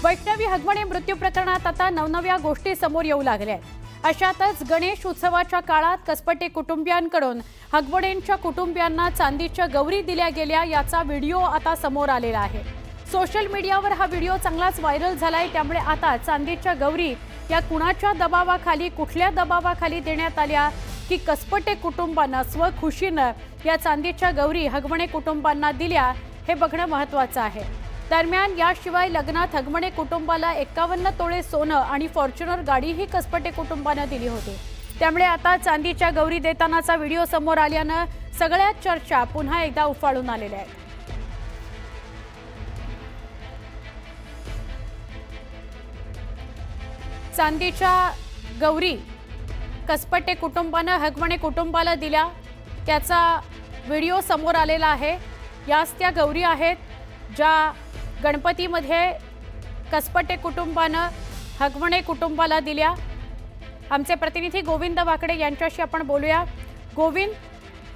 वैष्णवी हगवणे मृत्यू प्रकरणात आता नवनव्या गोष्टी समोर येऊ लागल्या आहेत। अशातच गणेश उत्सवाच्या काळात कसपटे कुटुंबियांकडून हगवणेंच्या कुटुंबियांना चांदीच्या गौरी दिल्या गेल्या याचा व्हिडिओ आता समोर आलेला आहे। सोशल मीडियावर हा व्हिडिओ चांगलाच व्हायरल झालाय। त्यामुळे आता चांदीच्या गौरी या कुणाच्या दबावाखाली कुठल्या दबावाखाली देण्यात आल्या की कसपटे कुटुंबांना स्वखुशीने या चांदीच्या गौरी हगवणे कुटुंबांना दिल्या हे बघणं महत्त्वाचं आहे। दरम्यान याशिवाय लग्नात हगवणे कुटुंबाला 51 तोळे सोनं आणि फॉर्च्युनर गाडीही कसपटे कुटुंबाने दिली होती। त्यामुळे आता चांदीच्या गौरी देतानाचा व्हिडिओ समोर आल्याने सगळ्याच चर्चा पुन्हा एकदा उफाळून आलेल्या आहेत। चांदीच्या गौरी कसपटे कुटुंबाने हगवणे कुटुंबाला दिल्या त्याचा व्हिडिओ समोर आलेला आहे। याच त्या गौरी आहेत ज्या गणपतीमध्ये कसपटे कुटुंबाने हगवणे कुटुंबाला दिल्या। आमचे प्रतिनिधी गोविंद वाकडे यांच्याशी आपण बोलूया। गोविंद,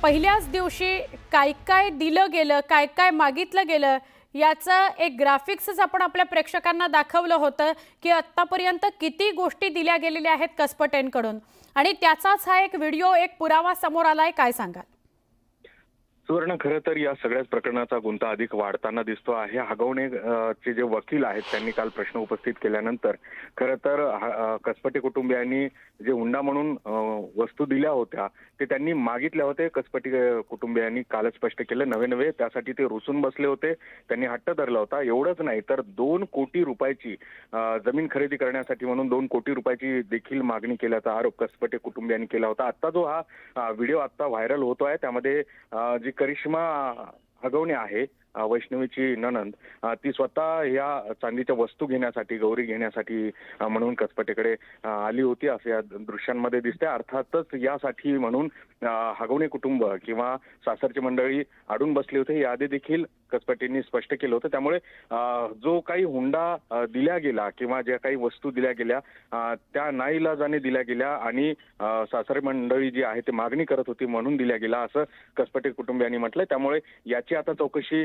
पहिल्याच दिवशी काय काय दिलं गेलं, काय काय मागितलं गेलं याचं एक ग्राफिक्सच आपण आपल्या प्रेक्षकांना दाखवलं होतं की आत्तापर्यंत किती गोष्टी दिल्या गेलेल्या आहेत कसपटेंकडून, आणि त्याचाच हा एक व्हिडिओ, एक पुरावा समोर आलाय। काय सांगाल? सुवर्ण, खरं तर या सगळ्याच प्रकरणाचा गुंता अधिक वाढताना दिसतो आहे। हगवणे चे जे वकील आहेत त्यांनी काल प्रश्न उपस्थित केल्यानंतर खरं तर कसपटे कुटुंबियांनी जे हुंडा म्हणून वस्तू दिल्या होत्या ते त्यांनी मागितल्या होते। कसपटे कुटुंबियांनी काल स्पष्ट केलं। नवे त्यासाठी ते रुसून बसले होते, त्यांनी हट्ट धरला होता। एवढंच नाही तर 2 कोटी रुपयाची जमीन खरेदी करण्यासाठी म्हणून 2 कोटी रुपयाची देखील मागणी केल्याचा आरोप कसपटे कुटुंबियांनी केला होता। आता जो हा व्हिडिओ आता व्हायरल होतोय त्यामध्ये जी करिश्मा हगवणे आहे, वैष्णवीची नणंद, ती स्वतः या चांदीच्या वस्तू घेण्यासाठी, गौरी घेण्यासाठी म्हणून कसपटेकडे आली होती असं या दृश्यांमध्ये दिसते। अर्थातच यासाठी म्हणून हगवणे कुटुंब किंवा सासरची मंडळी अडून बसली होती, याआधी देखील कसपटेंनी स्पष्ट केलं होतं। त्यामुळे जो काही हुंडा दिला गेला किंवा ज्या काही वस्तू दिल्या गेल्या त्या नाईलाजाने दिल्या गेल्या आणि सासरी मंडळी जी आहे ते मागणी करत होती म्हणून दिल्या गेला असं कसपटे कुटुंबियांनी म्हटलंय। त्यामुळे याची आता चौकशी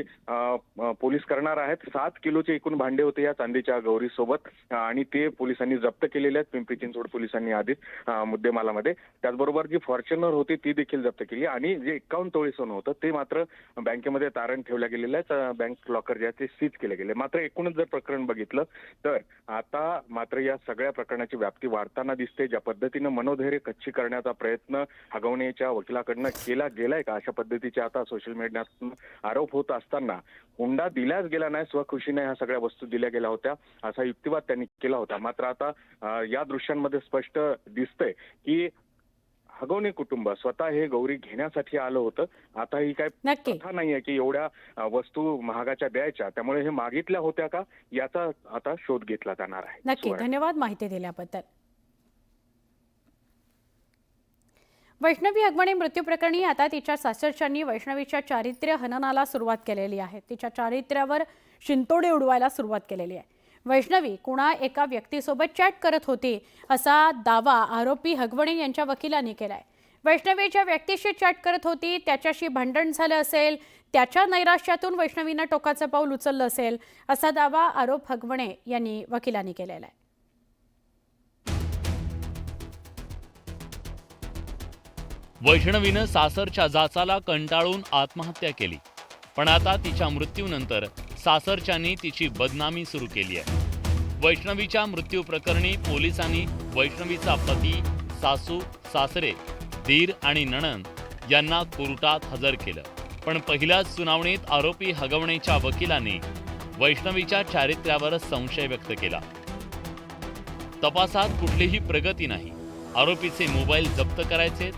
पोलीस करणार आहेत। 7 किलोचे एकूण भांडे होते या चांदीच्या गौरी सोबत आणि ते पोलिसांनी जप्त केलेले आहेत। पिंपरी चिंचवड पोलिसांनी आधीच मुद्देमालामध्ये। त्याचबरोबर जी फॉर्च्युनर होती ती देखील जप्त केली आणि जे 51 तोळे सोनं होतं ते मात्र बँकेमध्ये तारण ठेवल्या गेलेलं आहे। बँक लॉकर जे आहे ते सीज केले गेले। मात्र एकूणच जर प्रकरण बघितलं तर आता मात्र या सगळ्या प्रकरणाची व्याप्ती वाढताना दिसते। ज्या पद्धतीनं मनोधैर्य कच्ची करण्याचा प्रयत्न हगवणेच्या वकिलाकडनं केला गेलाय का, अशा पद्धतीचे आता सोशल मीडियातून आरोप होत असताना हुंडा दिल्याच गेला नाही, स्वखुशीने ह्या सगळ्या वस्तू दिल्या गेल्या होत्या असा युक्तिवाद त्यांनी केला होता। मात्र आता या दृश्यांमध्ये स्पष्ट दिसतंय की हगवणे कुटुंब स्वतः हे गौरी घेण्यासाठी आलं होतं। आता ही काय प्रथा नाहीये की एवढ्या वस्तू महागाच्या द्यायच्या, त्यामुळे हे मागितल्या होत्या का याचा आता शोध घेतला जाणार आहे। नक्की, धन्यवाद माहिती दिल्याबद्दल। वैष्णवी हगवणे मृत्यू प्रकरणी आता तिच्या सासरच्यांनी वैष्णवीच्या चारित्र्य हननाला सुरुवात केलेली आहे। तिच्या चारित्र्यावर शिंतोडे उडवायला सुरुवात केलेली आहे। वैष्णवी कुणा एका व्यक्तीसोबत चॅट करत होती असा दावा आरोपी हगवणे यांच्या वकिलांनी केलाय। वैष्णवी ज्या व्यक्तीशी चॅट करत होती त्याच्याशी भांडण झालं असेल, त्याच्या नैराश्यातून वैष्णवीनं टोकाचं पाऊल उचललं असेल असा दावा आरोप हगवणे यांनी वकिलांनी केलेला आहे। वैष्णवीनं सासरच्या जाचाला कंटाळून आत्महत्या केली, पण आता तिच्या मृत्यूनंतर सासरच्यांनी तिची बदनामी सुरू केली आहे। वैष्णवीच्या मृत्यू प्रकरणी पोलिसांनी वैष्णवीचा पती, सासू, सासरे, दीर आणि नणंद यांना कोर्टात हजर केलं, पण पहिल्याच सुनावणीत आरोपी हगवणेच्या वकिलांनी वैष्णवीच्या चारित्र्यावर संशय व्यक्त केला। तपासात कुठलीही प्रगती नाही। आरोपीचे मोबाईल जप्त करायचे,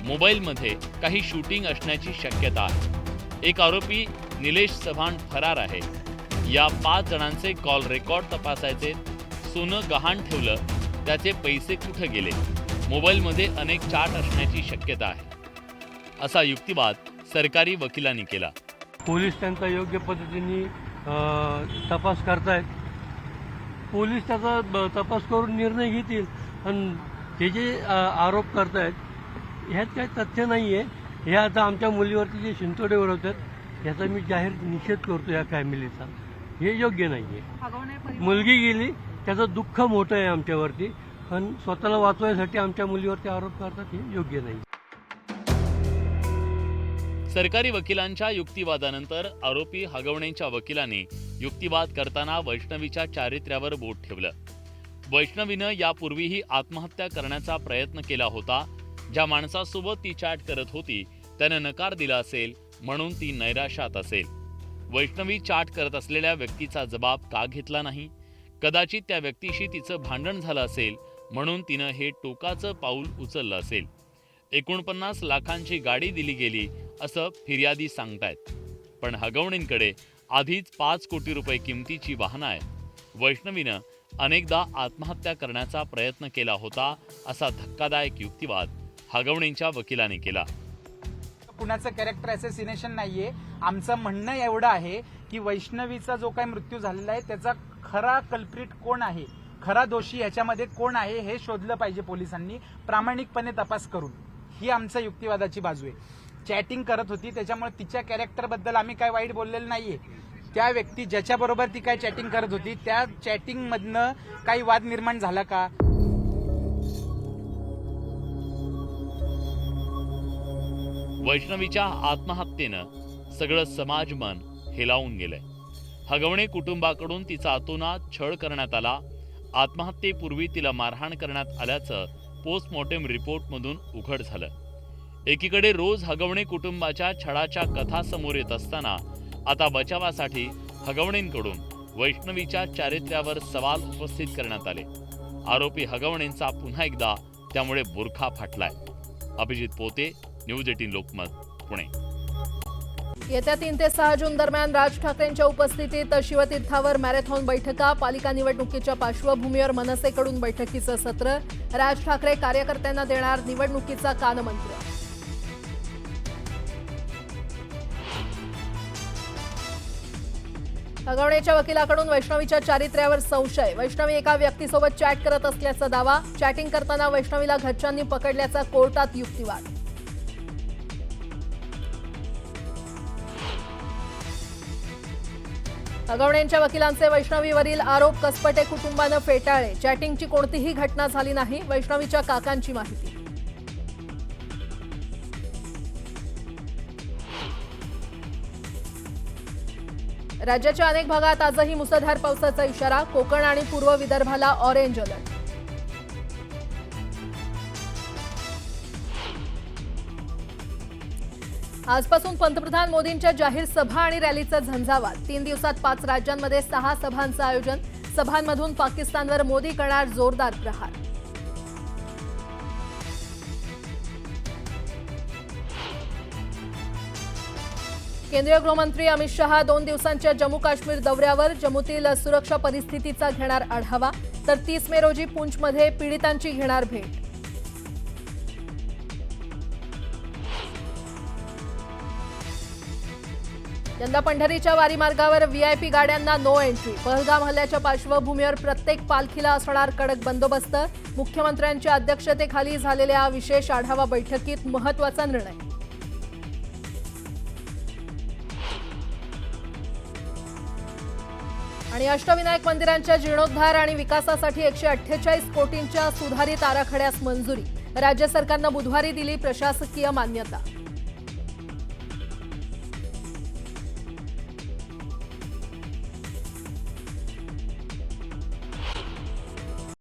मोबाईलमध्ये काही शूटिंग असण्याची शक्यता आहे। एक आरोपी निलेश चव्हाण फरार आहे। या 5 जणांचे कॉल रेकॉर्ड तपासायचे, सोनं गहाण ठेवलं, त्याचे पैसे कुठे गेले, मोबाईलमध्ये अनेक चॅट असण्याची शक्यता आहे असा युक्तिवाद सरकारी वकिलांनी केला। पोलीस त्यांचा योग्य पद्धतीने तपास करतायत। पोलीस त्याचा तपास करून निर्णय घेतील आणि हे जे आरोप करतायत ह्यात काही तथ्य नाही आहे। हे आता आमच्या मुलीवरती जे शिंतोडे उडवतात याचा मी जाहीर निषेध करतो या फॅमिलीचा। हे योग्य नाहीये. मुलगी गेली त्याचं दुःख मोठं आहे आमच्यावरती, पण स्वतःला वाचवायसाठी आमच्या मुलीवरती आरोप करतात, हे योग्य नाही. सरकारी वकिलांच्या युक्तिवादानंतर आरोपी हगवणेंच्या वकिलांनी युक्तिवाद करताना वैष्णवीच्या चारित्र्यावर बोट ठेवलं. वैष्णवीनं यापूर्वीही आत्महत्या करण्याचा प्रयत्न केला होता. ज्या माणसासोबत ती चॅट करत होती त्यानं नकार दिला असेल म्हणून ती नैराश्यात असेल. वैष्णवी चॅट करत असलेल्या व्यक्तीचा जबाब का घेतला नाही? कदाचित त्या व्यक्तीशी तिचं भांडण झालं असेल म्हणून तिनं हे टोकाचं पाऊल उचललं असेल. 49 लाखांची गाडी दिली गेली असं फिर्यादी सांगतायत. पण हगवणेंकडे आधीच 5 कोटी रुपये किमतीची वाहनं आहेत. वैष्णवीनं अनेकदा आत्महत्या करण्याचा प्रयत्न केला होता असा धक्कादायक युक्तिवाद हगवणेंच्या वकिलाने केला. कुणाचं कॅरेक्टर असॅसिनेशन नाहीये. आमचं म्हणणं एवढं आहे की वैष्णवीचा जो काही मृत्यू झालेला आहे त्याचा खरा कल्प्रिट कोण आहे, खरा दोषी याच्यामध्ये कोण आहे हे शोधलं पाहिजे पोलिसांनी प्रामाणिकपणे तपास करून. ही आमच्या युक्तिवादाची बाजू आहे. चॅटिंग करत होती त्याच्यामुळे तिच्या कॅरेक्टरबद्दल आम्ही काय वाईट बोललेलं नाहीये. त्या व्यक्ती ज्याच्याबरोबर ती काय चॅटिंग करत होती त्या चॅटिंग मधनं काही वाद निर्माण झाला का? वैष्णवीच्या आत्महत्येनं सगळं समाजमन हेलावून गेलंय. हगवणे कुटुंबाकडून तिचा अतोनात छळ करण्यात आला. आत्महत्येपूर्वी तिला मारहाण करण्यात आल्याचं पोस्टमॉर्टम रिपोर्टमधून उघड झालं. एकीकडे रोज हगवणे कुटुंबाच्या छळाच्या कथा समोर येत असताना आता बचावासाठी हगवणेंकडून वैष्णवीच्या चारित्र्यावर सवाल उपस्थित करण्यात आले. आरोपी हगवणेंचा पुन्हा एकदा त्यामुळे बुरखा फाटलाय. अभिजित पोते, न्यूज 18 लोकमत, पुणे. येत्या 3 ते 6 जून दरम्यान राज ठाकरेंच्या उपस्थितीत शिवतीर्थावर मॅरेथॉन बैठका. पालिका निवडणुकीच्या पार्श्वभूमीवर मनसेकडून बैठकीचं सत्र. राज ठाकरे कार्यकर्त्यांना देणार निवडणुकीचा कानमंत्र. हगवणेच्या वकिलाकडून वैष्णवीच्या चारित्र्यावर संशय. वैष्णवी एका व्यक्तीसोबत चॅट करत असल्याचा दावा. चॅटिंग करताना वैष्णवीला घरच्यांनी पकडल्याचा कोर्टात युक्तिवाद. हगवणेंच्या वकिलांचे वैष्णवीवरील आरोप कसपटे कुटुंबानं फेटाळले. चॅटिंगची कोणतीही घटना झाली नाही, वैष्णवीच्या काकांची माहिती. राज्याच्या अनेक भागात आजही मुसळधार पावसाचा इशारा. कोकण आणि पूर्व विदर्भाला ऑरेंज अलर्ट. आजपासून पंतप्रधान मोदींच्या जाहीर सभा आणि रॅलीचा झंझावात. 3 दिवसात 5 राज्यांमध्ये 6 सभांचं आयोजन. सभांमधून पाकिस्तानवर मोदी करणार जोरदार प्रहार. केंद्रीय गृहमंत्री अमित शहा 2 दिवसांच्या जम्मू काश्मीर दौऱ्यावर. जम्मूतील सुरक्षा परिस्थितीचा घेणार आढावा. तर 30 मे रोजी पुंछमध्ये पीडितांची घेणार भेट. यंदा पंढरीच्या वारी मार्गावर व्हीआयपी गाड्यांना नो एंट्री. पहलगाम हल्ल्याच्या पार्श्वभूमीवर प्रत्येक पालखीला असणार कडक बंदोबस्त. मुख्यमंत्र्यांच्या अध्यक्षतेखाली झालेल्या विशेष आढावा बैठकीत महत्त्वाचा निर्णय. आणि अष्टविनायक मंदिरांच्या जीर्णोद्धार आणि विकासासाठी 148 कोटींच्या सुधारित आराखड्यास मंजुरी. राज्य सरकारनं बुधवारी दिली प्रशासकीय मान्यता.